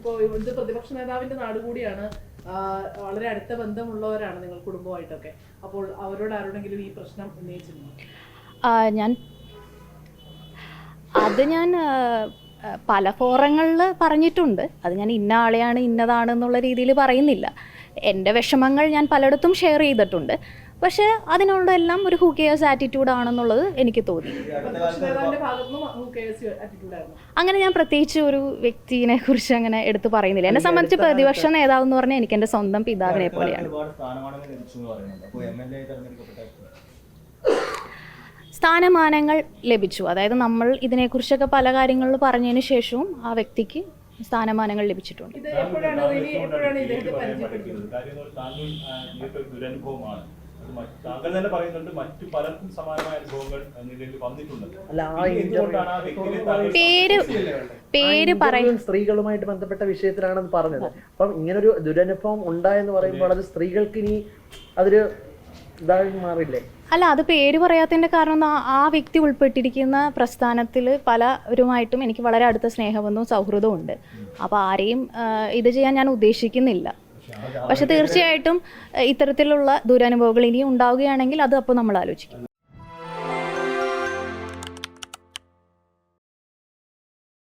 ഇപ്പോൾ ഇവിടുത്തെ പ്രതിപക്ഷ നേതാവിന്റെ നാട് കൂടിയാണ്, വളരെ അടുത്ത ബന്ധമുള്ളവരാണ് നിങ്ങൾ കുടുംബമായിട്ടൊക്കെ. അപ്പോൾ അവരോട് ആരോടെങ്കിലും ഈ പ്രശ്നം ഉന്നയിച്ചിരുന്നു? ഞാൻ പല ഫോറങ്ങളിൽ പറഞ്ഞിട്ടുണ്ട്. അത് ഞാൻ ഇന്ന ആളെയാണ് ഇന്നതാണെന്നുള്ള രീതിയിൽ പറയുന്നില്ല. എൻ്റെ വിഷമങ്ങൾ ഞാൻ പലയിടത്തും ഷെയർ ചെയ്തിട്ടുണ്ട്. പക്ഷേ അതിനോടെല്ലാം ഒരു ഹൂ കെയേഴ്സ് ആറ്റിറ്റ്യൂഡ് ആണെന്നുള്ളത് എനിക്ക് തോന്നി. അങ്ങനെ ഞാൻ പ്രത്യേകിച്ച് ഒരു വ്യക്തിനെ കുറിച്ച് അങ്ങനെ എടുത്ത് പറയുന്നില്ല. എന്നെ സംബന്ധിച്ച് പ്രതിപക്ഷ നേതാവ് എന്ന് പറഞ്ഞാൽ എനിക്ക് എൻ്റെ സ്വന്തം പിതാവിനെ പോലെയാണ്. സ്ഥാനമാനങ്ങൾ ലഭിച്ചു. അതായത് നമ്മൾ ഇതിനെക്കുറിച്ചൊക്കെ പല കാര്യങ്ങളിൽ പറഞ്ഞതിന് ശേഷവും ആ വ്യക്തിക്ക് സ്ഥാനമാനങ്ങൾ ലഭിച്ചിട്ടുണ്ട്. പേര് പറയും സ്ത്രീകളുമായിട്ട് ബന്ധപ്പെട്ട വിഷയത്തിലാണെന്ന് പറഞ്ഞത്. അപ്പം ഇങ്ങനൊരു ദുരനുഭവം ഉണ്ടായെന്ന് പറയുമ്പോൾ അത് സ്ത്രീകൾക്ക് ഇനി അതൊരു ഇതായി മാറില്ലേ? അല്ല, അത് പേര് പറയാത്തതിൻ്റെ കാരണം ആ വ്യക്തി ഉൾപ്പെട്ടിരിക്കുന്ന പ്രസ്ഥാനത്തിൽ പലരുമായിട്ടും എനിക്ക് വളരെ അടുത്ത സ്നേഹബന്ധവും സൗഹൃദവും ഉണ്ട്. അപ്പോൾ ആരെയും ഇത് ചെയ്യാൻ ഞാൻ ഉദ്ദേശിക്കുന്നില്ല. പക്ഷെ തീർച്ചയായിട്ടും ഇത്തരത്തിലുള്ള ദുരനുഭവങ്ങൾ ഇനിയും ഉണ്ടാവുകയാണെങ്കിൽ അത് അപ്പോൾ നമ്മൾ ആലോചിക്കും.